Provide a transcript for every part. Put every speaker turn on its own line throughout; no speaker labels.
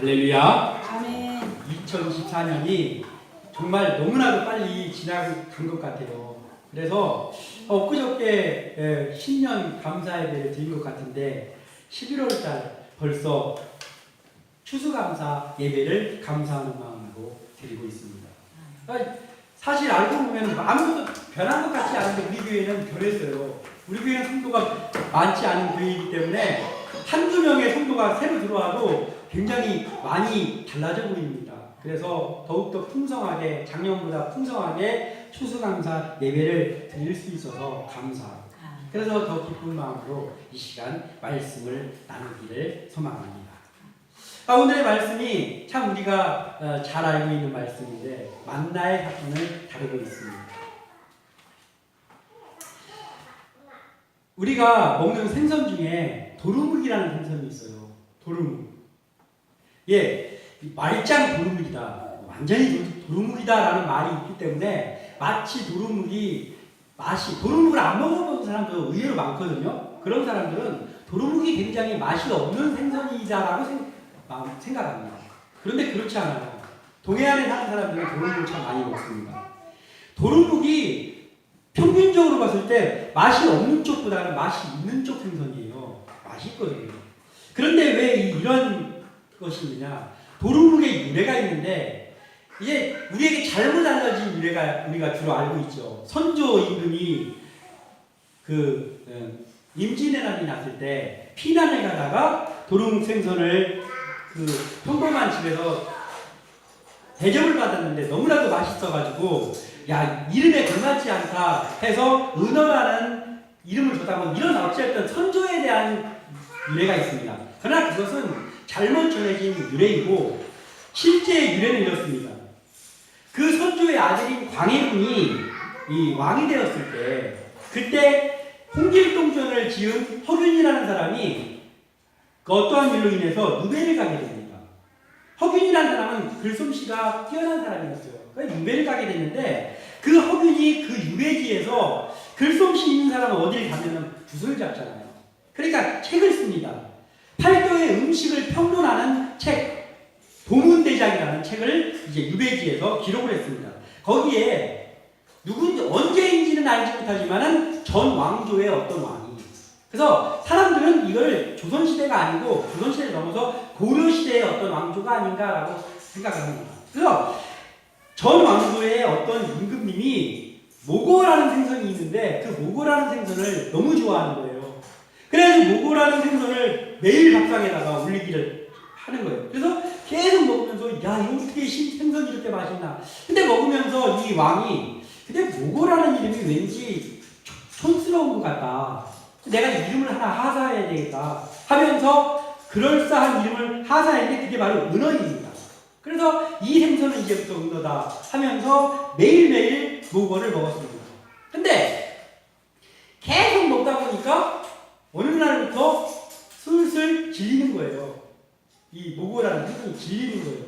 할렐루야.
아멘.
2024년이 정말 너무나도 빨리 지나간 것 같아요. 그래서 엊그저께 신년 감사 예배를 드린 것 같은데 11월달 벌써 추수감사 예배를 감사하는 마음으로 드리고 있습니다. 사실 알고 보면 아무것도 변한 것 같지 않은데 우리 교회는 변했어요. 우리 교회는 성도가 많지 않은 교회이기 때문에 한두 명의 성도가 새로 들어와도 굉장히 많이 달라져 보입니다. 그래서 더욱더 풍성하게, 작년보다 풍성하게 추수감사 예배를 드릴 수 있어서 감사하고, 그래서 더 기쁜 마음으로 이 시간 말씀을 나누기를 소망합니다. 오늘의 말씀이 참 우리가 잘 알고 있는 말씀인데 만나의 사건을 다루고 있습니다. 우리가 먹는 생선 중에 도루묵이라는 생선이 있어요. 도루묵. 예, 말짱 도루묵이다, 완전히 도루묵이다라는 말이 있기 때문에 마치 도루묵이 도루묵을 안 먹어본 사람도 의외로 많거든요. 그런 사람들은 도루묵이 굉장히 맛이 없는 생선이다라고 생각합니다. 그런데 그렇지 않아요. 동해안에 사는 사람들은 도루묵을 참 많이 먹습니다. 도루묵이 평균적으로 봤을 때 맛이 없는 쪽보다는 맛이 있는 쪽 생선이에요. 맛이 있거든요. 그런데 왜 이런 것이 있느냐? 도루묵의 유래가 있는데 이게 우리에게 잘못 알려진 유래가 우리가 주로 알고 있죠. 선조 임금이 임진왜란이 났을 때 피난을 가다가 도루묵 생선을 평범한 집에서 대접을 받았는데 너무나도 맛있어가지고 야, 이름에 걸맞지 않다 해서 은어라는 이름을 줬다고, 이런 어쨌든 선조에 대한 유래가 있습니다. 그러나 그것은 잘못 전해진 유래이고 실제 유래는 이렇습니다. 그 선조의 아들인 광해군이 이 왕이 되었을 때, 그때 홍길동전을 지은 허균이라는 사람이 어떠한 일로 인해서 누베를 가게 됩니다. 허균이라는 사람은 글솜씨가 뛰어난 사람이었어요. 그러니까 유배를 가게 됐는데 그 허균이 그 유배지에서 글솜씨 있는 사람은 어디를 가면 붓을 잡잖아요. 그러니까 책을 씁니다. 팔도의 음식을 평론하는 책, 도문대장이라는 책을 이제 유배지에서 기록을 했습니다. 거기에 누군지 언제인지는 알지 못하지만은 전 왕조의 어떤 왕이, 그래서 사람들은 이걸 조선시대가 아니고 조선시대를 넘어서 고려시대의 어떤 왕조가 아닌가라고 생각합니다. 그래서 전 왕조의 어떤 임금님이 모고라는 생선이 있는데 그 모고라는 생선을 너무 좋아하는 거예요. 그래서 모고라는 생선을 매일 밥상에다가 올리기를 하는 거예요. 그래서 계속 먹으면서 야, 이거 어떻게 생선이 이렇게 맛있나. 근데 먹으면서 이 왕이 근데 모고라는 이름이 왠지 촌스러운 것 같다. 내가 이름을 하나 하사해야 되겠다 하면서 그럴싸한 이름을 하사했는데 그게 바로 은어입니다. 그래서 이 생선은 이제부터 은어다 하면서 매일매일 모고를 먹었습니다. 근데 계속 먹다 보니까 어느 날부터 슬슬 질리는 거예요. 이 모고라는 생선이 질리는 거예요.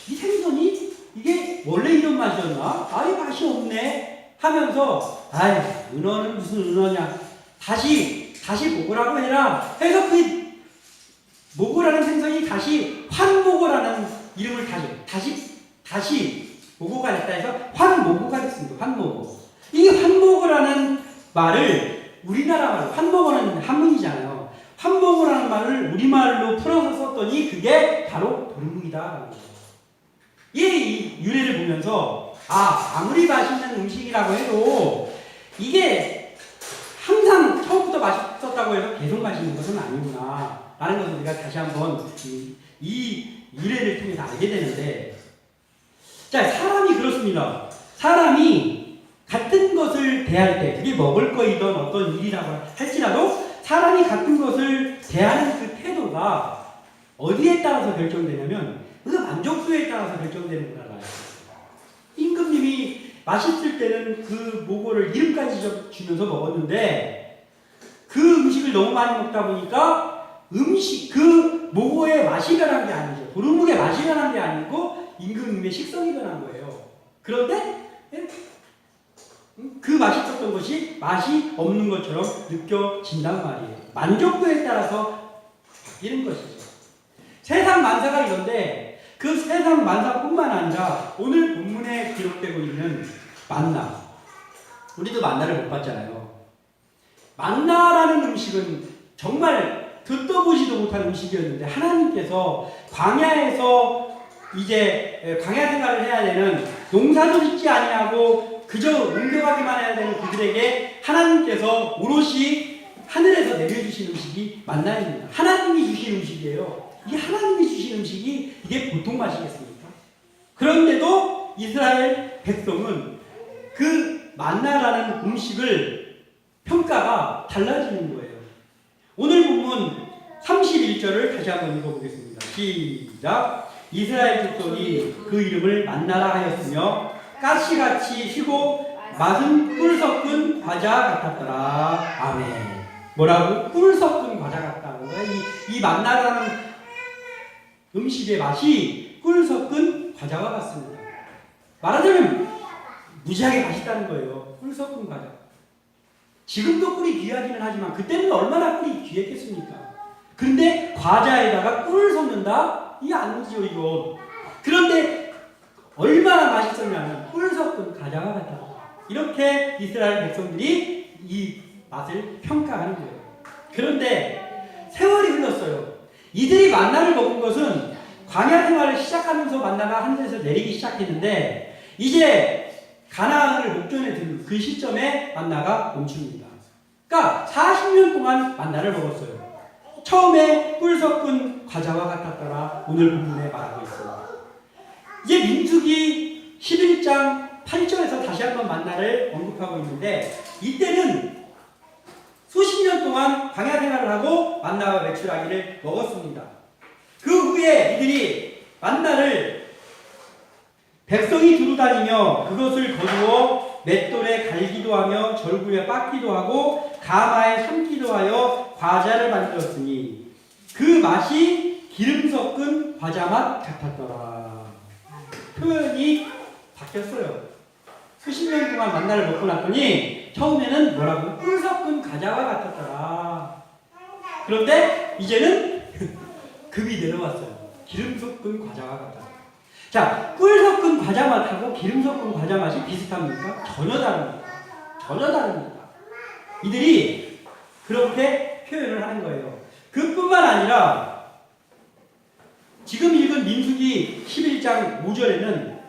이 생선이 이게 원래 이런 맛이었나? 아이, 맛이 없네 하면서 아이, 은어는 무슨 은어냐, 다시 모고라고 해라 해서 그 모고라는 생선이 다시 환모고라는 이름을 다시 모고가 됐다 해서 환모고가 됐습니다. 환모고. 이 환모고라는 말을 우리나라 말로, 환모고는 한문이잖아요. 환모고라는 말을 우리말로 풀어서 썼더니 그게 바로 도루묵이다. 이 유래를 보면서 아무리 맛있는 음식이라고 해도 이게 항상 처음부터 맛있었다고 해서 계속 맛있는 것은 아니구나 라는 것을 우리가 다시 한번 이 유래를 통해서 알게 되는데, 자, 사람이 그렇습니다. 사람이 같은 것을 대할 때, 그게 먹을 거이든 어떤 일이라고 할지라도 사람이 같은 것을 대하는 그 태도가 어디에 따라서 결정되냐면 그 만족도에 따라서 결정되는구나. 임금님이 맛있을 때는 그 모고를 이름까지 주면서 먹었는데 그 음식을 너무 많이 먹다 보니까 그 모고의 맛이 변한 게 아니죠. 도루묵의 맛이 변한 게 아니고 임금님의 식성이 변한 거예요. 그런데 그 맛있었던 것이 맛이 없는 것처럼 느껴진단 말이에요. 만족도에 따라서 바뀌는 것이죠. 세상 만사가 이런데 그 세상 만사뿐만 아니라 오늘 본문에 기록되고 있는 만나. 우리도 만나를 못 봤잖아요. 만나라는 음식은 정말 듣도 보지도 못한 음식이었는데 하나님께서 광야에서 이제 광야 생활을 해야 되는 농사도 짓지 아니하고 그저 옮겨가기만 해야 되는 그들에게 하나님께서 오롯이 하늘에서 내려주신 음식이 만나입니다. 하나님이 주신 음식이에요. 이 하나님이 주신 음식이 이게 보통 맛이겠습니까? 그런데도 이스라엘 백성은 그 만나라는 음식을 평가가 달라지는 거예요. 오늘 본문 31절을 다시 한번 읽어보겠습니다. 시작. 이스라엘 족속이 그 이름을 만나라 하였으며 가시같이 시고 맛은 꿀 섞은 과자 같았더라. 아멘. 뭐라고? 꿀 섞은 과자 같다는 거예요. 이 만나라는 음식의 맛이 꿀 섞은 과자와 같습니다. 말하자면 무지하게 맛있다는 거예요. 꿀 섞은 과자. 지금도 꿀이 귀하기는 하지만 그때는 얼마나 꿀이 귀했겠습니까? 그런데 과자에다가 꿀을 섞는다? 이게 아니죠 이거. 그런데 얼마나 맛있었냐면 꿀 섞은 과자와 같다. 이렇게 이스라엘 백성들이 이 맛을 평가하는 거예요. 그런데 세월이 흘렀어요. 이들이 만나를 먹은 것은 광야 생활을 시작하면서 만나가 하늘에서 내리기 시작했는데 이제 가나안을 목전에 든 그 시점에 만나가 멈춥니다. 그러니까 40년 동안 만나를 먹었어요. 처음에 꿀 섞은 과자와 같았더라. 오늘 본문에 말하고 있어요. 이제 민수기 11장 8절에서 다시 한번 만나를 언급하고 있는데 이때는 수십 년 동안 광야 생활을 하고 만나와 메추라기를 먹었습니다. 그 후에 이들이 만나를 백성이 두루 다니며 그것을 거두어 맷돌에 갈기도 하며 절구에 빻기도 하고 가마에 삶기도 하여 과자를 만들었으니 그 맛이 기름 섞은 과자 맛 같았더라. 표현이 바뀌었어요. 수십 년 동안 만나를 먹고 났더니 처음에는 뭐라고? 꿀 섞은 과자와 같았더라. 그런데 이제는 급이 내려왔어요. 기름 섞은 과자와 같다. 자, 꿀 섞은 과자 맛하고 기름 섞은 과자 맛이 비슷합니까? 전혀 다릅니다. 전혀 다릅니다. 이들이 그렇게 표현을 하는 거예요. 그뿐만 아니라 지금 읽은 민수기 11장 5절에는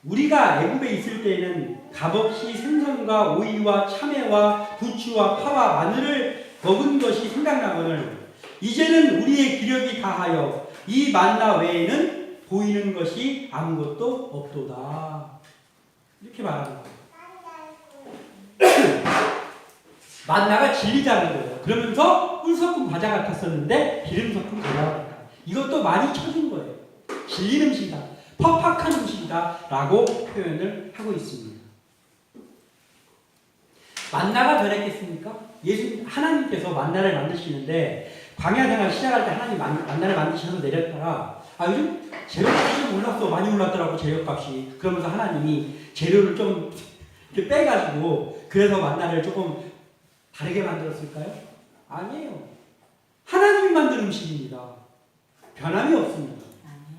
우리가 애굽에 있을 때에는 값없이 생선과 오이와 참외와 부추와 파와 마늘을 먹은 것이 생각나거늘 이제는 우리의 기력이 다하여 이 만나 외에는 보이는 것이 아무것도 없도다. 이렇게 말하는 거예요. 만나가 진리자는 거예요. 그러면서 꿀 섞은 과자 같았었는데 기름 섞은 과자 같다. 이것도 많이 쳐준 거예요. 진리 음식이다. 퍽퍽한 음식이다. 라고 표현을 하고 있습니다. 만나가 변했겠습니까? 하나님께서 만나를 만드시는데 광야 생활 시작할 때 하나님 만나를 만드셔서 내렸다가 요즘 재료값이 좀 올랐어. 많이 올랐더라고 재료값이. 그러면서 하나님이 재료를 좀 이렇게 빼가지고 그래서 만나를 조금 다르게 만들었을까요? 아니에요. 하나님이 만든 음식입니다. 변함이 없습니다.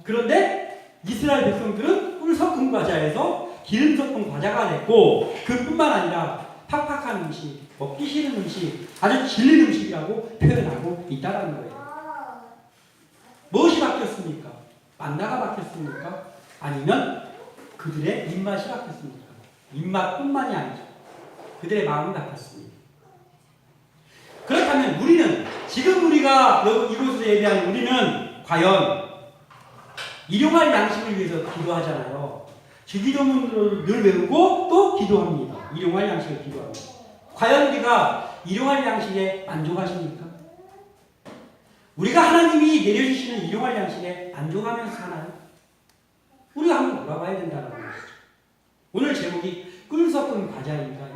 그런데 이스라엘 백성들은 꿀 섞은 과자에서 기름 섞은 과자가 됐고 그뿐만 아니라 팍팍한 음식, 먹기 싫은 음식, 아주 질린 음식이라고 표현하고 있다는 거예요. 무엇이 바뀌었습니까? 만나가 바뀌었습니까? 아니면 그들의 입맛이 바뀌었습니까? 입맛뿐만이 아니죠. 그들의 마음이 바뀌었습니다. 그렇다면 우리는 지금 우리가 이곳에서 예배한 우리는 과연 일용할 양식을 위해서 기도하잖아요. 주기도문을 늘 외우고 또 기도합니다. 일용할 양식을 기도합니다. 과연 우리가 일용할 양식에 만족하십니까? 우리가 하나님이 내려주시는 일용할 양식에 만족하면서 사나요? 우리가 한번 돌아봐야 된다는 것이죠. 오늘 제목이 꿀 섞은 과자인가?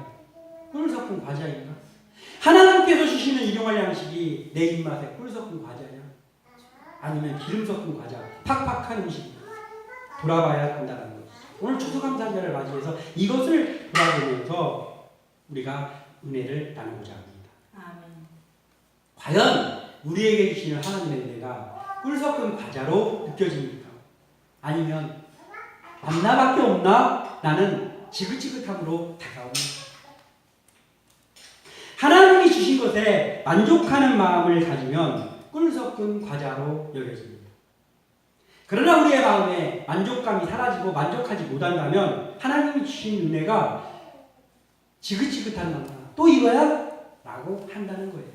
꿀 섞은 과자인가? 하나님께서 주시는 일용할 양식이 내 입맛에 꿀 섞은 과자냐? 아니면 기름 섞은 과자, 팍팍한 음식이냐? 돌아봐야 한다는 것이죠. 오늘 추수감사절을 맞이해서 이것을 돌아보면서 우리가 은혜를 나누고자 합니다.
아멘.
과연 우리에게 주시는 하나님의 은혜가 꿀 섞은 과자로 느껴집니까? 아니면 만나밖에 없나? 나는 지긋지긋함으로 다가옵니다. 하나님이 주신 것에 만족하는 마음을 가지면 꿀 섞은 과자로 여겨집니다. 그러나 우리의 마음에 만족감이 사라지고 만족하지 못한다면 하나님이 주신 은혜가 지긋지긋한 만나 또 이거야? 라고 한다는 거예요.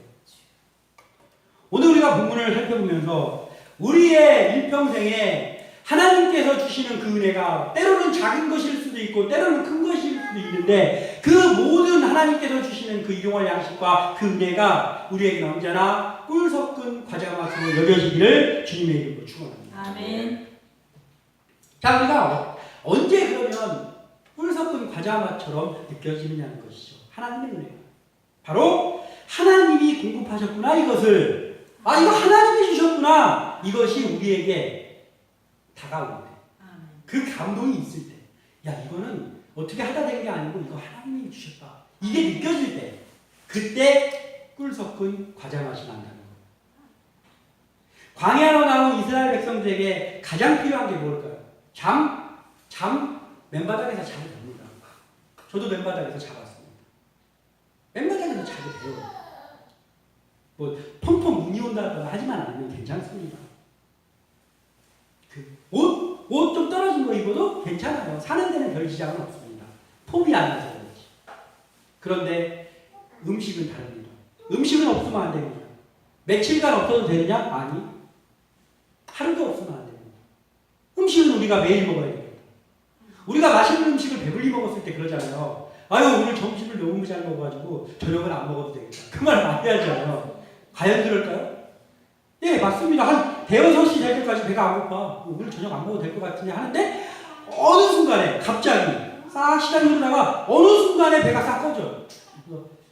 오늘 우리가 본문을 살펴보면서 우리의 일평생에 하나님께서 주시는 그 은혜가 때로는 작은 것일 수도 있고 때로는 큰 것일 수도 있는데 그 모든 하나님께서 주시는 그 일용할 양식과 그 은혜가 우리에게 언제나 꿀 섞은 과자 맛으로 여겨지기를 주님의 이름으로 축원합니다.
아멘.
자, 우리가 언제 그러면 꿀 섞은 과자 맛처럼 느껴지느냐는 것이죠. 하나님의 은혜가. 바로 하나님이 공급하셨구나 이것을. 아, 이거 하나님이 주셨구나. 이것이 우리에게 다가올 때. 그 감동이 있을 때. 야, 이거는 어떻게 하다 된 게 아니고 이거 하나님이 주셨다. 이게 느껴질 때. 그때 꿀 섞은 과자 맛이 난다는 거예요. 광야로 나온 이스라엘 백성들에게 가장 필요한 게 뭘까요? 맨바닥에서 잠이 됩니다. 저도 맨바닥에서 자봤습니다. 맨바닥에서 자게 돼요. 뭐 펑펑 눈이 온다거나 하지만 않으면 괜찮습니다. 옷 좀 떨어진 거 입어도 괜찮아요. 사는 데는 별 지장은 없습니다. 폼이 안 나서 그렇지. 그런데 음식은 다릅니다. 음식은 없으면 안 됩니다. 며칠간 없어도 되느냐? 아니. 하루도 없으면 안 됩니다. 음식은 우리가 매일 먹어야 됩니다. 우리가 맛있는 음식을 배불리 먹었을 때 그러잖아요. 아유, 오늘 점심을 너무 잘 먹어가지고 저녁은 안 먹어도 되겠다. 그 말 많이 하잖아요. 과연 그럴까요? 네, 맞습니다. 한 대여섯 시 될 때까지 배가 안 고파. 오늘 저녁 안 먹어도 될 것 같은데 하는데 어느 순간에 갑자기 싹 시간이 흐르다가 어느 순간에 배가 싹 꺼져.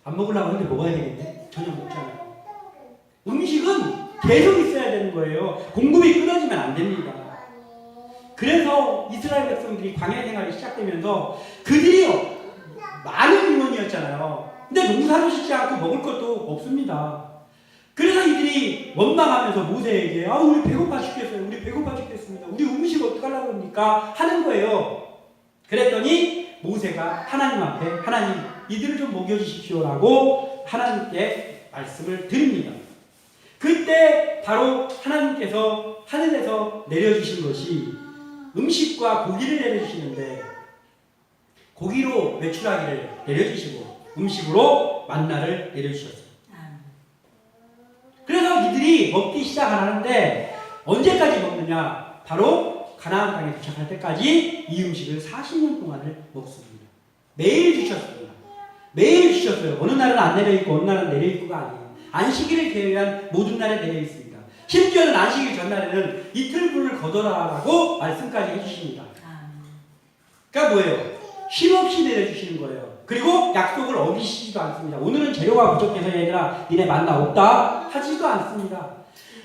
안 먹으려고 하는데 먹어야 되겠네. 저녁 먹잖아요. 음식은 계속 있어야 되는 거예요. 공급이 끊어지면 안 됩니다. 그래서 이스라엘 백성들이 광야 생활이 시작되면서 그들이 많은 민원이었잖아요. 근데 농사도 짓지 않고 먹을 것도 없습니다. 그래서 이들이 원망하면서 모세에게 우리 배고파 죽겠어요. 우리 배고파 죽겠습니다. 우리 음식 어떡하려고 합니까? 하는 거예요. 그랬더니 모세가 하나님 앞에 하나님 이들을 좀 먹여주십시오라고 하나님께 말씀을 드립니다. 그때 바로 하나님께서 하늘에서 내려주신 것이 음식과 고기를 내려주시는데 고기로 메추라기를 내려주시고 음식으로 만나를 내려주셨어요. 그래서 이들이 먹기 시작하는데 언제까지 먹느냐? 바로 가나안 땅에 도착할 때까지 이 음식을 40년 동안을 먹습니다. 매일 주셨습니다. 매일 주셨어요. 어느 날은 안 내려있고 어느 날은 내려있고가 아니에요. 안식일을 제외한 모든 날에 내려있습니다. 심지어는 안식일 전날에는 이틀분을 거둬라라고 말씀까지 해주십니다. 그러니까 뭐예요? 쉼없이 내려주시는 거예요. 그리고 약속을 어기시지도 않습니다. 오늘은 재료가 부족해서 얘들아 니네 만나 없다 하지도 않습니다.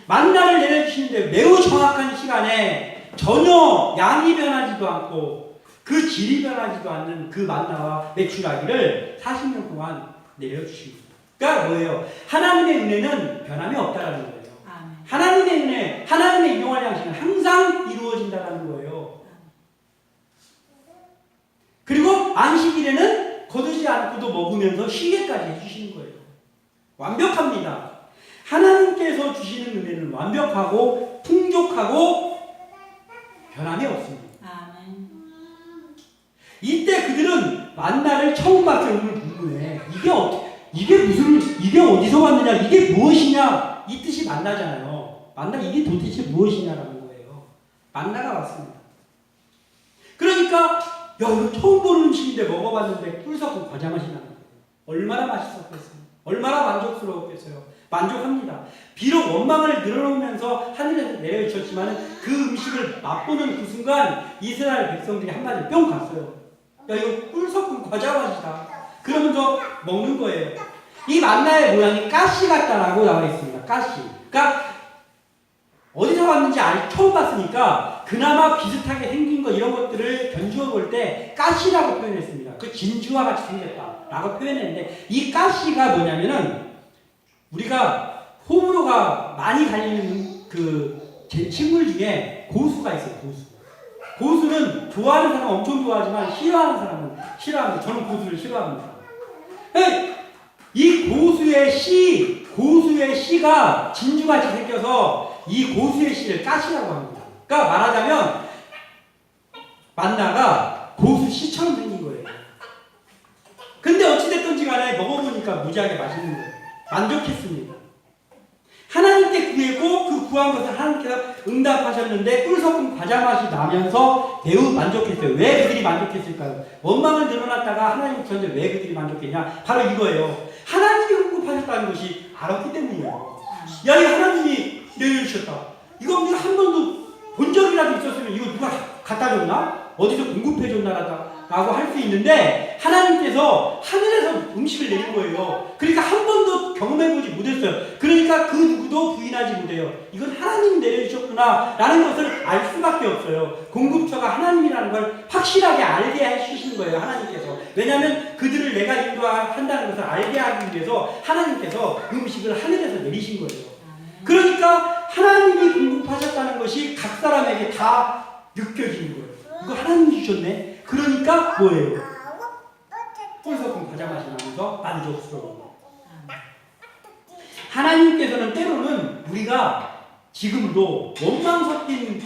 만나를 내려주시는데 매우 정확한 시간에 전혀 양이 변하지도 않고 그 질이 변하지도 않는 그 만나와 메추라기를 40년 동안 내려주십니다. 그러니까 뭐예요? 하나님의 은혜는 변함이 없다라는 거예요. 하나님의 은혜, 하나님의 일용할 양식은 항상 이루어진다라는 거예요. 그리고 안식일에는 거두지 않고도 먹으면서 쉬게까지 해주시는 거예요. 완벽합니다. 하나님께서 주시는 은혜는 완벽하고 풍족하고 변함이 없습니다.
아멘.
이때 그들은 만나를 처음 봤을 오늘 궁금해. 이게 어디서 왔느냐? 이게 무엇이냐? 이 뜻이 만나잖아요. 만나 이게 도대체 무엇이냐라는 거예요. 만나가 왔습니다. 그러니까 이거 처음 보는 음식인데 먹어봤는데 꿀 섞은 과자 맛이 나는 거예요. 얼마나 맛있었겠어요. 얼마나 만족스러웠겠어요. 만족합니다. 비록 원망을 늘어놓으면서 하늘에서 내려주셨지만 그 음식을 맛보는 그 순간 이스라엘 백성들이 한마디 뿅 갔어요. 야, 이거 꿀 섞은 과자 맛이다. 그러면서 먹는 거예요. 이 만나의 모양이 가시 같다라고 나와 있습니다. 가시. 그러니까 어디서 왔는지 처음 봤으니까 그나마 비슷하게 생긴 거 이런 것들을 견주어 볼 때 가시라고 표현했습니다. 그 진주와 같이 생겼다라고 표현했는데 이 가시가 뭐냐면은 우리가 호불호가 많이 갈리는 그 제 친구 중에 고수가 있어요. 고수는 좋아하는 사람은 엄청 좋아하지만 싫어하는 사람은 싫어합니다. 저는 고수를 싫어합니다. 이 고수의 씨가 진주같이 생겨서 이 고수의 씨를 가시라고 합니다. 그러니까 말하자면 만나가 고수 씨처럼 생긴 거예요. 근데 어찌됐든지 간에 먹어보니까 무지하게 맛있는 거예요. 만족했습니다. 하나님께 구했고 그 구한 것을 하나님께서 응답하셨는데 꿀 섞은 과자 맛이 나면서 매우 만족했어요. 왜 그들이 만족했을까요? 원망을 늘어났다가 하나님 전제 왜 그들이 만족했냐? 바로 이거예요. 하나님이 응급하셨다는 것이 알았기 때문이에요. 야, 이 하나님이 내려주셨다. 이거 우리가 한 번도 본 적이라도 있었으면 이거 누가 갖다 줬나? 어디서 공급해줬나라고 할 수 있는데 하나님께서 하늘에서 음식을 내린 거예요. 그러니까 한 번도 경험해보지 못했어요. 그러니까 그 누구도 부인하지 못해요. 이건 하나님이 내려주셨구나 라는 것을 알 수밖에 없어요. 공급처가 하나님이라는 걸 확실하게 알게 해주시는 거예요. 하나님께서. 왜냐하면 그들을 내가 인도한다는 것을 알게 하기 위해서 하나님께서 음식을 하늘에서 내리신 거예요. 그러니까 하나님이 공급하셨다는 것이 각 사람에게 다 느껴지는 거예요. 이거 하나님이 주셨네. 그러니까 뭐예요? 꿀 섞은 과자 맛이 나면서 만족스러워. 하나님께서는 때로는 우리가 지금도 원망 섞인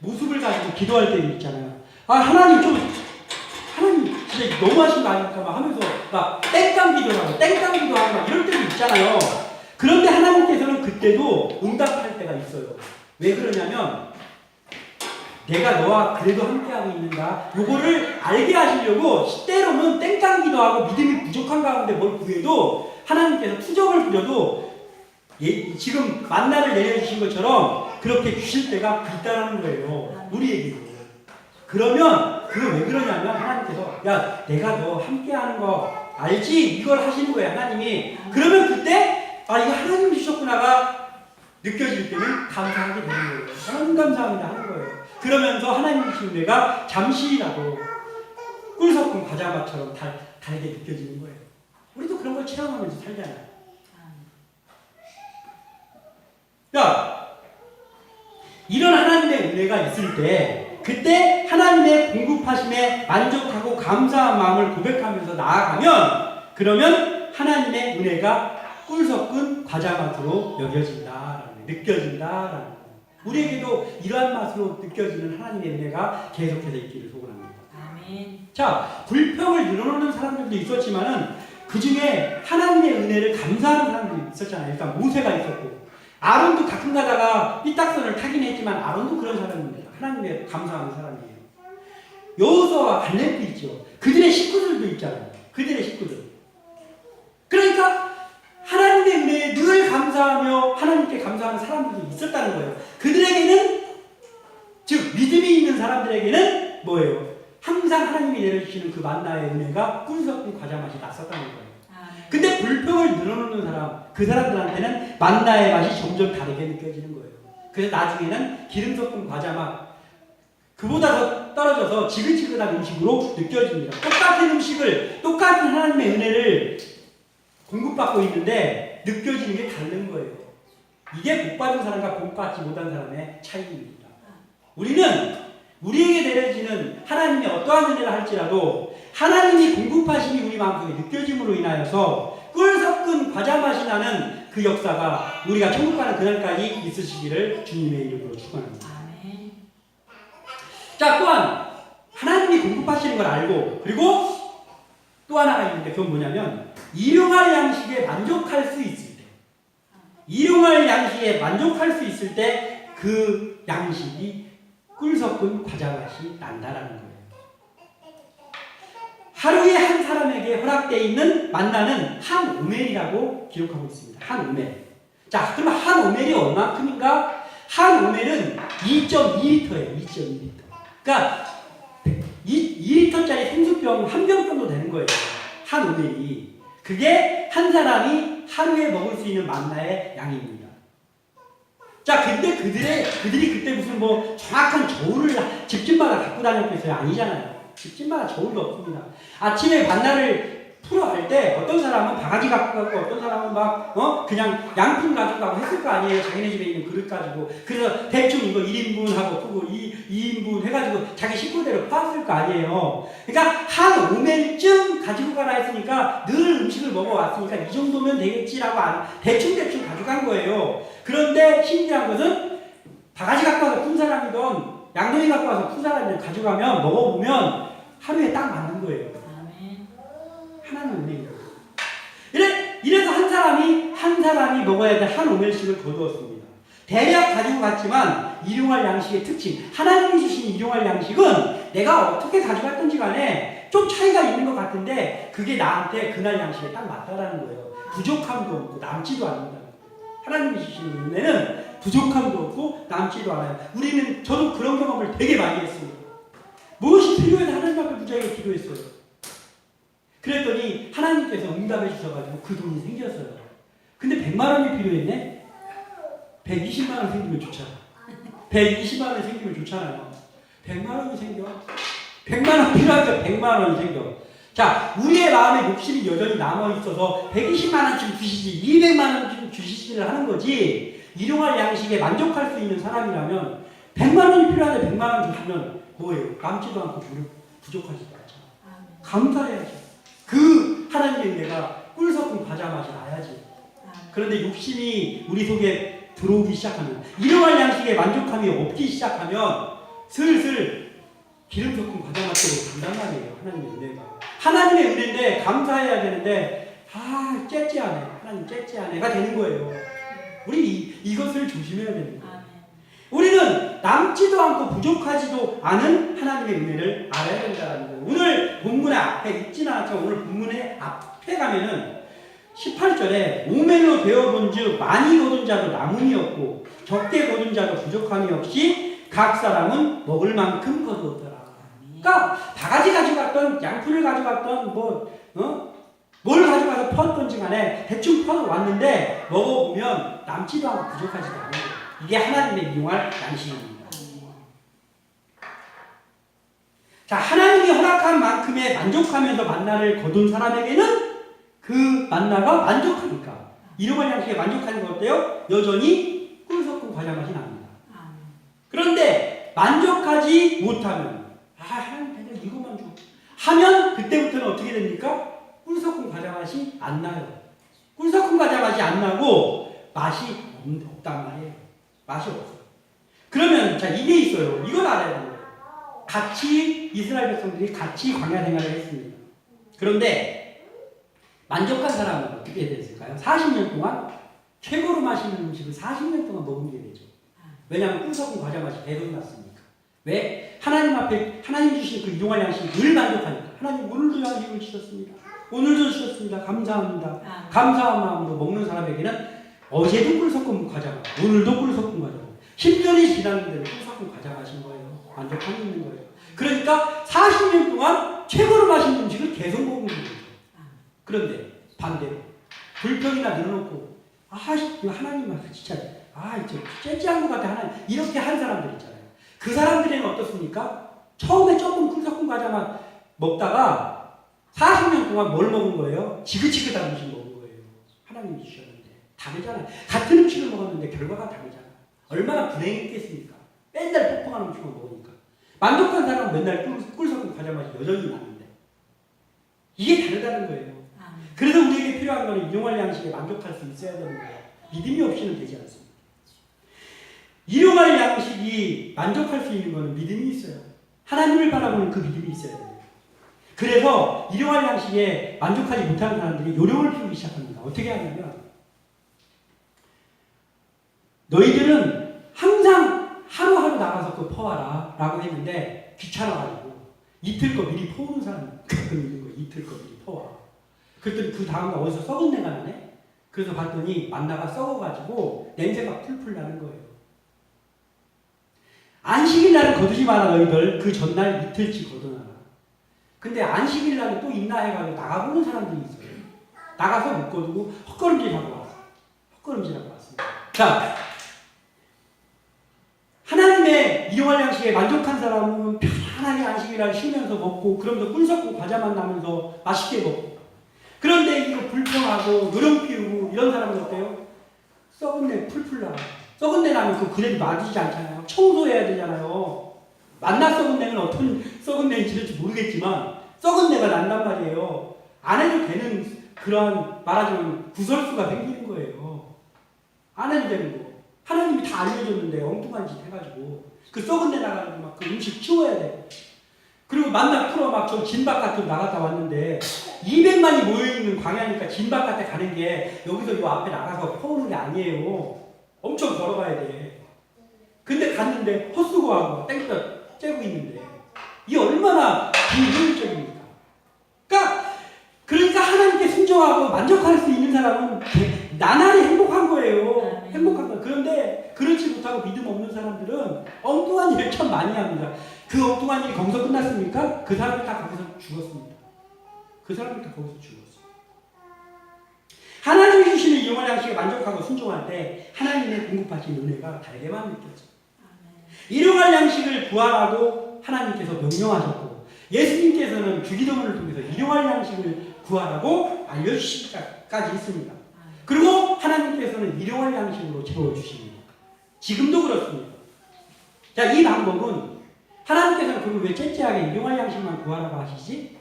모습을 가지고 기도할 때도 있잖아요. 하나님 진짜 너무하신 거 아닙니까? 막 하면서 막 땡깡 기도하고 막 이럴 때도 있잖아요. 그런데 하나님께서는 그때도 응답할 때가 있어요. 왜 그러냐면 내가 너와 그래도 함께하고 있는가? 요거를 알게 하시려고 때로는 땡깡기도 하고 믿음이 부족한 가운데 뭘 구해도 하나님께서 투정을 부려도 지금 만나를 내려주신 것처럼 그렇게 주실 때가 있다는 거예요. 우리에게도. 그러면 그게 왜 그러냐면 하나님께서 야 내가 너 함께하는 거 알지? 이걸 하시는 거예요. 하나님이. 그러면 그때 이거 하나님이 주셨구나가 느껴질 때는 감사하게 되는 거예요. 하나님 감사합니다 하는 거예요. 그러면서 하나님 주신 은혜가 잠시라도 꿀 섞은 과자 맛처럼 달게 느껴지는 거예요. 우리도 그런 걸 체험하면서 살잖아요. 야, 이런 하나님의 은혜가 있을 때 그때 하나님의 공급하심에 만족하고 감사한 마음을 고백하면서 나아가면 그러면 하나님의 은혜가 꿀 섞은 과자 맛으로 느껴진다라는 거예요. 우리에게도 이러한 맛으로 느껴지는 하나님의 은혜가 계속해서 있기를 소원합니다.
아멘.
자, 불평을 늘어놓는 사람들도 있었지만은 그 중에 하나님의 은혜를 감사하는 사람들이 있었잖아요. 일단 모세가 있었고 아론도 가끔 가다가 삐딱선을 타긴 했지만 아론도 그런 사람입니다. 하나님의 감사하는 사람이에요. 여호수아와 갈렙도 있죠. 그들의 식구들도 있잖아요. 그들의 식구들. 그러니까 하나님의 은혜에 늘 감사하며 하나님께 감사하는 사람들도 있었다는 거예요. 그들에게는 즉 믿음이 있는 사람들에게는 뭐예요? 항상 하나님이 내려주시는 그 만나의 은혜가 꿀 섞인 과자 맛이 났었다는 거예요. 근데 불평을 늘어놓는 사람, 그 사람들한테는 만나의 맛이 점점 다르게 느껴지는 거예요. 그래서 나중에는 기름 섞은 과자 맛, 그보다 더 떨어져서 지긋지긋한 음식으로 느껴집니다. 똑같은 음식을, 똑같은 하나님의 은혜를 공급받고 있는데 느껴지는 게 다른 거예요. 이게 복받은 사람과 복받지 못한 사람의 차이입니다. 우리는 우리에게 내려지는 하나님의 어떠한 은혜를 할지라도 하나님이 공급하심이 우리 마음속에 느껴짐으로 인하여서 꿀 섞은 과자 맛이 나는 그 역사가 우리가 천국 가는 그날까지 있으시기를 주님의 이름으로 축원합니다.
아멘.
자, 또한 하나님이 공급하시는 걸 알고 그리고 또 하나가 있는데 그건 뭐냐면 일용할 양식에 만족할 수 있을 때 일용할 양식에 만족할 수 있을 때 그 양식이 꿀 섞은 과자 맛이 난다라는 거예요. 하루에 한 사람에게 허락되어 있는 만나는 한 오멜이라고 기록하고 있습니다. 한 오멜. 자, 그럼 한 오멜이 얼마큼인가? 한 오멜은 2.2리터예요. 2.2리터. 그러니까 2리터짜리 생수병 한 병 정도 되는 거예요. 한 오멜이. 그게 한 사람이 하루에 먹을 수 있는 만나의 양입니다. 자, 근데 그들이 그때 무슨 뭐 정확한 저울을 집집마다 갖고 다녔겠어요? 아니잖아요. 집집마다 저울도 없습니다. 아침에 만나를 풀어갈 때 어떤 사람은 바가지 갖고 가고 어떤 사람은 막 그냥 양푼 가지고 가고 했을 거 아니에요. 자기네 집에 있는 그릇 가지고. 그래서 대충 이거 1인분 하고 푸고 2인분 해가지고 자기 식구대로 퍼왔을 거 아니에요. 그러니까 한 5멜쯤 가지고 가라 했으니까 늘 음식을 먹어왔으니까 이 정도면 되겠지라고 대충 가져간 거예요. 그런데 신기한 것은 바가지 갖고 와서 푼 사람이든 양동이 갖고 와서 푼 사람이든 가져가면 먹어보면 하루에 딱 맞는 거예요. 하나는 은혜예요. 이래서 한 사람이 먹어야 될 한 오멜씩을 거두었습니다. 대략 가지고 갔지만 일용할 양식의 특징, 하나님이 주신 일용할 양식은 내가 어떻게 가져갔든지 간에 좀 차이가 있는 것 같은데 그게 나한테 그날 양식에 딱 맞다라는 거예요. 부족함도 없고 남지도 않는다. 하나님이 주시는 은혜는 부족함도 없고 남지도 않아요. 저도 그런 경험을 되게 많이 했습니다. 무엇이 필요해서 하나님 앞에 무지하게 기도했어요. 그랬더니 하나님께서 응답해 주셔가지고 그 돈이 생겼어요. 근데 100만 원이 필요했네? 120만 원 생기면 좋잖아. 120만 원이 생기면 좋잖아요. 100만 원이 생겨. 100만 원 필요하니까 100만 원이 생겨. 자, 우리의 마음에 욕심이 여전히 남아있어서 120만 원쯤 주시지 200만 원쯤 주시지를 하는 거지. 일용할 양식에 만족할 수 있는 사람이라면 100만 원이 필요한데 100만 원 주시면 뭐예요? 남지도 않고 부족하지도 않잖아. 감사해야지. 그 하나님의 은혜가 꿀 섞은 과자 맛이 나야지. 그런데 욕심이 우리 속에 들어오기 시작하면, 일용할 양식에 만족함이 없기 시작하면 슬슬 기름 섞은 과자 맛으로 간단 말이에요. 하나님의 은혜가. 하나님의 은혜인데 감사해야 되는데 째째하네. 하나님 째째하네가 되는 거예요. 우리 이것을 조심해야 되는 거예요. 우리는 남지도 않고 부족하지도 않은 하나님의 은혜를 알아야 된다는 거예요. 오늘 본문의 앞에 있지는 않지만 오늘 본문의 앞에 가면은 18절에 오멜로 되어본 즉 많이 거둔 자도 남음이 없고 적게 거둔 자도 부족함이 없이 각 사람은 먹을 만큼 거두었더라. 그러니까 바가지 가져갔던 양푼을 가져갔던 뭘 가져가서 퍼왔던지 간에 대충 퍼서 왔는데 먹어보면 남지도 않고 부족하지도 않은 거예요. 이게 하나님의 이용할 양식입니다. 자, 하나님이 허락한 만큼의 만족하면서 만나를 거둔 사람에게는 그 만나가 만족하니까 일용할 양식에 만족하는 거 어때요? 여전히 꿀 섞은 과자 맛이 납니다. 그런데 만족하지 못하면 하나님 그냥 이것만 줘 하면 그때부터는 어떻게 됩니까? 꿀 섞은 과자 맛이 안 나요. 꿀 섞은 과자 맛이 안 나고 맛이 없단 말이에요. 맛이 없어요. 그러면 자 이게 있어요. 이걸 알아야 돼요. 같이 이스라엘 백성들이 같이 광야 생활을 했습니다. 그런데 만족한 사람은 어떻게 됐을까요? 40년 동안 최고로 맛있는 음식을 40년 동안 먹게 되죠. 왜냐하면 꿀 섞은 과자 맛이 계속 났으니까. 왜? 하나님 앞에 하나님 주신 그 일용할 양식이 늘 만족하니까. 하나님 오늘도 양식을 주셨습니다. 오늘도 주셨습니다. 감사합니다. 감사한 마음으로 먹는 사람에게는 어제도 꿀 섞은 과자 맛, 오늘도 꿀 섞은 과자 맛. 10년이 지났는데도 꿀 섞은 과자 맛인 거예요. 만족함이 있는 거예요. 그러니까 40년 동안 최고로 맛있는 음식을 계속 먹는 거죠. 그런데 반대로 불평이나 늘어놓고 이거 하나님 진짜 째째한 것 같아 하나님 이렇게 한 사람들 있잖아요. 그 사람들에는 어떻습니까? 처음에 조금 꿀 섞은 과자 맛 먹다가 40년 동안 뭘 먹은 거예요? 지긋지긋한 음식 먹은 거예요. 하나님이 주셨는데 다르잖아요. 같은 음식을 먹었는데 결과가 다르잖아요. 얼마나 불행했겠습니까? 맨날 뻑뻑한 음식을 먹으니까. 만족한 사람은 맨날 꿀 섞은 과자 맛이 여전히 나는데 이게 다르다는 거예요. 그래서 우리에게 필요한 것은 일용할 양식에 만족할 수 있어야 되는 거예요. 믿음이 없이는 되지 않습니다. 일용할 양식이 만족할 수 있는 것은 믿음이 있어요. 하나님을 바라보는 그 믿음이 있어야 돼요. 그래서 일용할 양식에 만족하지 못하는 사람들이 요령을 피우기 시작합니다. 어떻게 하냐면 너희들은 항상 하루하루 나가서 그거 퍼와라 라고 했는데 귀찮아가지고 이틀 거 미리 퍼오는 사람이 가끔 있는 거예요. 이틀 거 미리 퍼와. 그랬더니 그 다음날 어디서 썩은 내가 나네? 그래서 봤더니 만나가 썩어가지고 냄새가 풀풀 나는 거예요. 안식일 날은 거두지 마라 너희들. 그 전날 이틀치 거둬놔라. 근데 안식일 날은 또 있나 해가지고 나가보는 사람들이 있어요. 나가서 못 거두고 헛걸음질하고 왔어요. 헛걸음질하고 왔습니다. 자, 하나님의 일용할 양식에 만족한 사람은 편안하게 안식일 날 쉬면서 먹고 그러면서 꿀 섞고 과자만 나면서 맛있게 먹고 그런데 이거 불평하고 요령 피우고 이런 사람은 어때요? 썩은 내 풀풀 나가. 썩은 내 나면 그 그래도 놔두지 않잖아요. 청소해야 되잖아요. 만나 썩은 내는 어떤 썩은 내인지 모르겠지만 썩은 내가 난단 말이에요. 안 해도 되는 그런 말하자면 구설수가 생기는 거예요. 안 해도 되는 거. 하나님이 다 알려줬는데 엉뚱한 짓 해가지고 그 썩은 내 나가지고 막 그 음식 치워야 돼. 그리고 만나 풀어 막 저 진바깥으로 나갔다 왔는데 200만이 모여있는 광야니까 진바깥에 가는 게 여기서 요 앞에 나가서 퍼오는 게 아니에요. 엄청 걸어가야 돼. 근데 갔는데 헛수고하고 땡볕 쬐고 있는데 이 얼마나 비효율적입니까? 그러니까 하나님께 순종하고 만족할 수 있는 사람은 나날이 행복한 거예요. 행복한 거예요. 그런데 그렇지 못하고 믿음 없는 사람들은 엉뚱한 일을 참 많이 합니다. 그 엉뚱한 일이 거기서 끝났습니까? 그 사람이 다 거기서 죽었습니다. 그 사람이 다 거기서 죽었어요. 하나님이 주시는 이용할 양식에 만족하고 순종할 때 하나님의 공급하신 은혜가 달게만 느껴져요. 일용할 양식을 구하라고 하나님께서 명령하셨고 예수님께서는 주기도문을 통해서 일용할 양식을 구하라고 알려주시기까지 있습니다. 그리고 하나님께서는 일용할 양식으로 채워주십니다. 지금도 그렇습니다. 자, 이 방법은 하나님께서는 그걸 왜 째째하게 일용할 양식만 구하라고 하시지?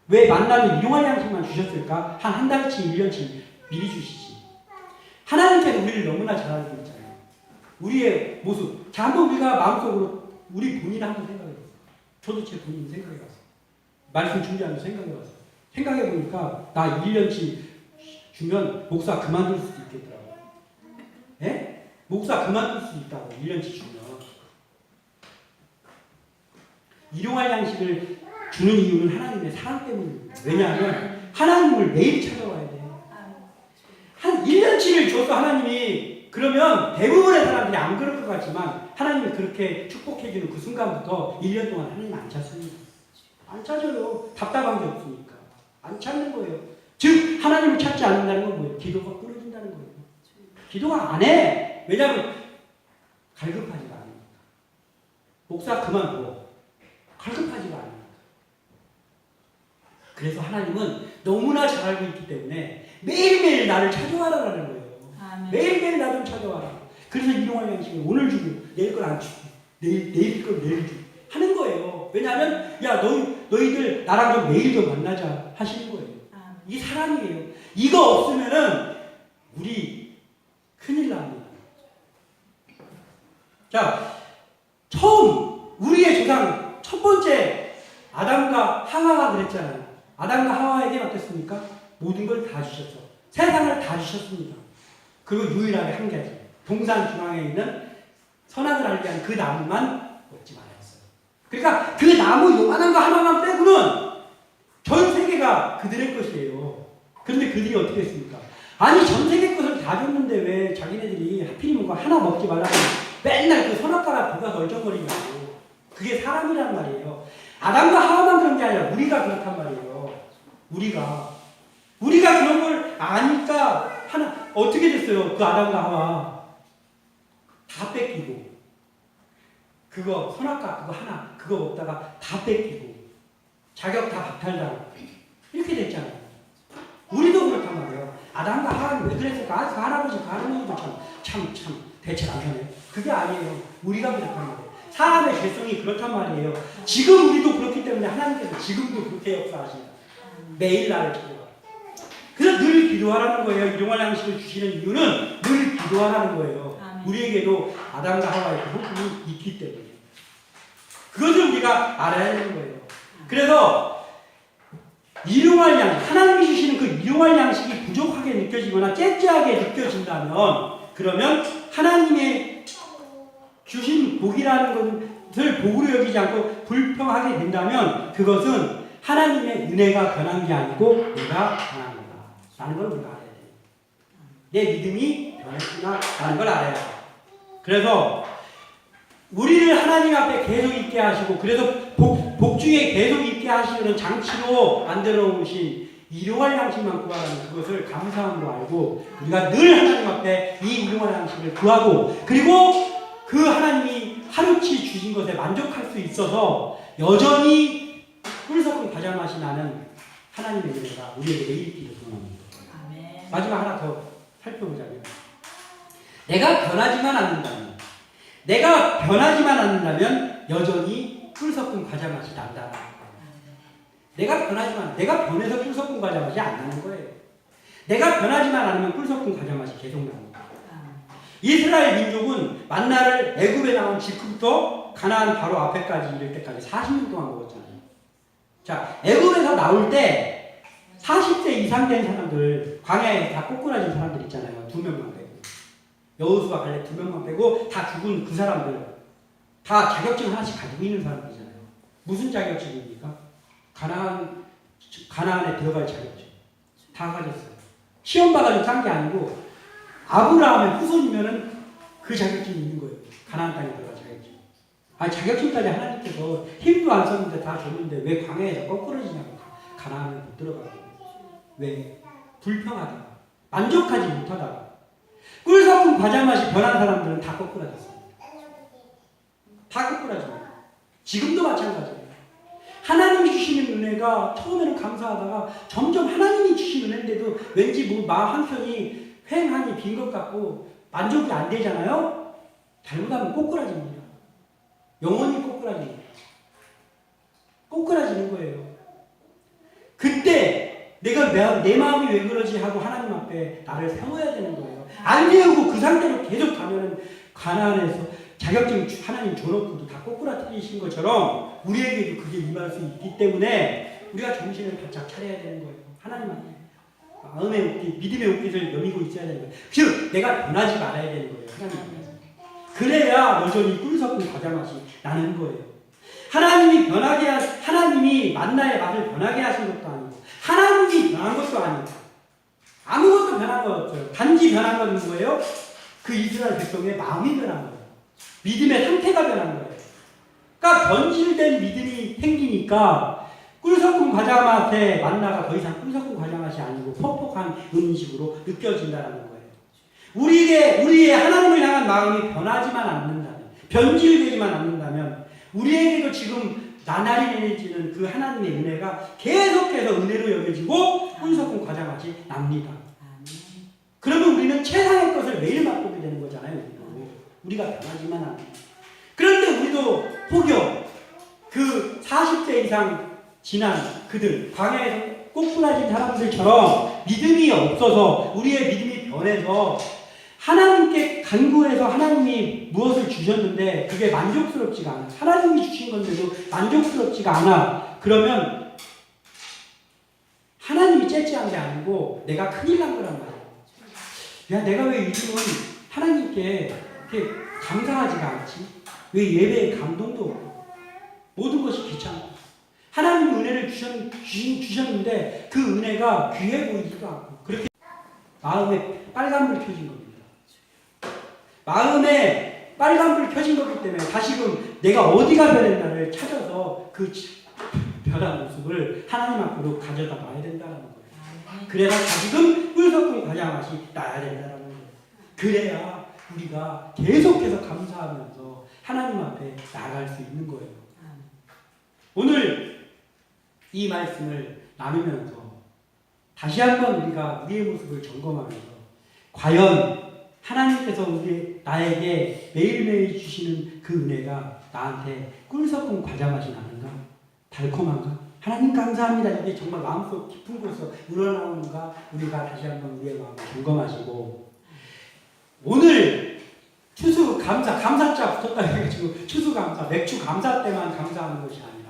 왜 만나면 일용할 양식만 주셨을까? 한 달치, 1년치 미리 주시지. 하나님께서 우리를 너무나 잘 알고 있잖아요. 우리의 모습. 자, 한번 우리가 마음속으로 우리 본인 한번 생각해봤어요. 저도 제 본인 생각해봤어요. 말씀 준비하면서 생각해봤어요. 생각해보니까 나 1년치 주면 목사 그만둘 수도 있겠더라고요. 예? 목사 그만둘 수도 있다고 1년치 주면. 일용할 양식을 주는 이유는 하나님의 사랑 때문입니다. 왜냐하면 하나님을 매일 찾아와야 돼요. 한 1년치를 줘서 하나님이 그러면 대부분의 사람들이 안 그럴 것 같지만 하나님이 그렇게 축복해주는 그 순간부터 1년 동안 하나님 안 찾습니다. 안 찾아요. 답답한 게 없으니까. 안 찾는 거예요. 즉 하나님을 찾지 않는다는 건 뭐예요? 기도가 끊어진다는 거예요. 기도가 안 해. 왜냐하면 갈급하지가 않으니까. 목사 그만둬. 갈급하지가 않으니까. 그래서 하나님은 너무나 잘 알고 있기 때문에 매일매일 나를 찾아와라라는 거예요. 아멘. 매일매일 나 좀 찾아와라. 그래서 일용할 양식을 오늘 주고 내일 걸 안 주고 내일 걸 내일 주고 하는 거예요. 왜냐하면 야 너희들 나랑 좀 매일 좀 만나자 하시는 거예요. 아멘. 이 사랑이에요. 이거 없으면은 우리 큰일 납니다. 자, 처음 우리의 조상 첫 번째 아담과 하와가 그랬잖아요. 아담과 하와에게 어땠습니까? 모든 걸 다 주셨어. 세상을 다 주셨습니다. 그리고 유일하게 한 가지 동산 중앙에 있는 선악을 알게 한 그 나무만 먹지 말았어요. 그러니까 그 나무 요만한 거 하나만 빼고는 전 세계가 그들의 것이에요. 그런데 그들이 어떻게 했습니까? 아니 전 세계 것을 다 줬는데 왜 자기네들이 하필이면 그거 하나 먹지 말라고 맨날 그 선악과라 고가 걸정거리냐고. 그게 사람이란 말이에요. 아담과 하와만 그런 게 아니라 우리가 그렇단 말이에요. 우리가 그런 걸 아니까 하나 어떻게 됐어요? 그 아담과 하와 다 뺏기고 그거 선악과 그거 하나 그거 먹다가 다 뺏기고 자격 다 박탈당하고 이렇게 됐잖아요. 우리도 그렇단 말이에요. 아담과 하와는 왜 그랬을까? 그 할아버지 그 할머니도 참 대책 안 하네. 그게 아니에요. 우리가 그렇단 말이에요. 사람의 죄성이 그렇단 말이에요. 지금 우리도 그렇기 때문에 하나님께서 지금도 그렇게 역사하십니다. 매일 나를 찾아와. 그래서 늘 기도하라는 거예요. 일용할 양식을 주시는 이유는 늘 기도하라는 거예요. 아멘. 우리에게도 아담과 하와의 호흡이 있기 때문에. 그것을 우리가 알아야 되는 거예요. 그래서 일용할 양식, 하나님이 주시는 그 일용할 양식이 부족하게 느껴지거나 째째하게 느껴진다면 그러면 하나님의 주신 복이라는 것을 복으로 여기지 않고 불평하게 된다면 그것은 하나님의 은혜가 변한 게 아니고 내가 변한 거다 라는 걸 우리가 알아야 돼요. 내 믿음이 변했구나 라는 걸 알아야 돼요. 그래서 우리를 하나님 앞에 계속 있게 하시고 그래서 복중에 계속 있게 하시려는 장치로 만들어 놓으신 일용할 양식만 구하라는 그것을 감사함으로 알고 우리가 늘 하나님 앞에 이 일용할 양식을 구하고 그리고 그 하나님이 하루치 주신 것에 만족할 수 있어서 여전히 꿀 섞은 과자 맛이 나는 하나님의 은혜가 우리에게 매일 있기를 소원합니다. 마지막 하나 더 살펴보자면 내가 변하지만 않는다면 여전히 꿀 섞은 과자 맛이 난다. 내가 변해서 꿀 섞은 과자 맛이 안 나는 거예요. 내가 변하지만 않으면 꿀 섞은 과자 맛이 계속 납니다. 이스라엘 민족은 만나를 애굽에 나온 직후부터 가나안 바로 앞에까지 이를 때까지 40년 동안 먹었잖아요. 자, 애굽에서 나올 때 40세 이상 된 사람들, 광야에 다 꼬꾸라진 사람들 있잖아요. 2명만 빼고. 여호수아 갈렙 2명만 빼고 다 죽은 그 사람들. 다 자격증 하나씩 가지고 있는 사람들이잖아요. 무슨 자격증입니까? 가나안에 들어갈 자격증. 다 가졌어요. 시험 봐가지고 싼 게 아니고 아브라함의 후손이면은 그 자격증이 있는 거예요. 가나안 땅에 들어갈 자격증. 자격증까지 하나님께서 힘도 안 썼는데 다 줬는데 왜 광야에서 거꾸러지냐고. 가나안을 못 들어가고. 왜? 불평하다가 만족하지 못하다가 꿀 섞은 과자 맛이 변한 사람들은 다 거꾸라졌어요. 다 거꾸라져요. 지금도 마찬가지예요. 하나님이 주시는 은혜가 처음에는 감사하다가 점점 하나님이 주신 은혜인데도 왠지 마음 한편이 휑하니 빈 것 같고 만족이 안 되잖아요. 잘못하면 꼬꾸라집니다. 영원히 꼬꾸라집니다. 꼬꾸라지는 거예요. 그때 내 마음이 왜 그러지 하고 하나님 앞에 나를 세워야 되는 거예요. 안 세우고 그 상태로 계속 가면은 가나안에서 자격증 하나님 줘놓고도 다 꼬꾸라뜨리신 것처럼 우리에게도 그게 임할 수 있기 때문에 우리가 정신을 바짝 차려야 되는 거예요. 하나님 앞에 마음의 옷깃, 믿음의 옷깃을 여미고 있어야 되는 거예요. 즉 내가 변하지 말아야 되는 거예요. 하나님 앞에서. 그래야 여전히 꿀 섞은 과자 맛이 나는 거예요. 하나님이 만나의 맛을 변하게 하신 것도 아니고 하나님이 변한 것도 아니고 아무것도 변한 것 없어요. 단지 변한 건 뭐예요? 그 이스라엘 백성의 마음이 변한 거예요. 믿음의 상태가 변한 거예요. 그러니까 변질된 믿음이 생기니까 꿀 섞은 과자 맛의 만나가 더 이상 꿀 섞은 과자 맛이 아니고 퍽퍽한 음식으로 느껴진다는 거예요. 우리의 하나님을 향한 마음이 변하지만 않는다면, 변질되지만 않는다면 우리에게도 지금 나날이 내리지는 그 하나님의 은혜가 계속해서 은혜로 여겨지고 꿀 섞은 과자 맛이 납니다. 그러면 우리는 최상의 것을 매일 맛보게 되는 거잖아요. 우리가 변하지만 않는. 그런데 우리도 혹여 그 40세 이상 지난 그들, 광야에서 꼬꾸라진 사람들처럼 믿음이 없어서 우리의 믿음이 변해서 하나님께 간구해서 하나님이 무엇을 주셨는데 그게 만족스럽지가 않아. 하나님이 주신 건데도 만족스럽지가 않아. 그러면 하나님이 째째한 게 아니고 내가 큰일 난 거란 말이야. 야, 내가 왜 요즘은 하나님께 이렇게 감사하지가 않지? 왜 예배에 감동도 없고 모든 것이 귀찮고 하나님이 은혜를 주셨는데 그 은혜가 귀해 보이지도 않고 그렇게 마음에 빨간불이 켜진 겁니다. 마음에 빨간불이 켜진 거기 때문에 다시금 내가 어디가 변했나를 찾아서 그 변한 모습을 하나님 앞으로 가져다 놔야 된다는 거예요. 그래서 다시금 꿀 섞은 과자 맛이 나야 된다는 거예요. 그래야 우리가 계속해서 감사하면서 하나님 앞에 나아갈 수 있는 거예요. 오늘 이 말씀을 나누면서 다시 한번 우리가 우리의 모습을 점검하면서 과연 하나님께서 나에게 매일매일 주시는 그 은혜가 나한테 꿀 섞은 과자 맛이 나는가? 달콤한가? 하나님 감사합니다. 이게 정말 마음속 깊은 곳에서 우러나오는가? 우리가 다시 한번 우리의 마음을 점검하시고 오늘 추수 감사자 붙었다 해가지고 추수감사, 맥주 감사 때만 감사하는 것이 아니라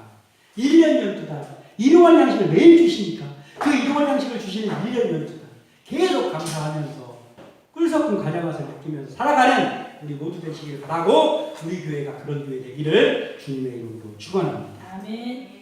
1년 12달 일용할 양식을 매일 주시니까 그 일용할 양식을 주시는 1년 12달 계속 감사하면서 꿀 섞은 과자 맛을 느끼면서 살아가는 우리 모두 되시길 바라고 우리 교회가 그런 교회 되기를 주님의 이름으로 축원합니다.
아멘.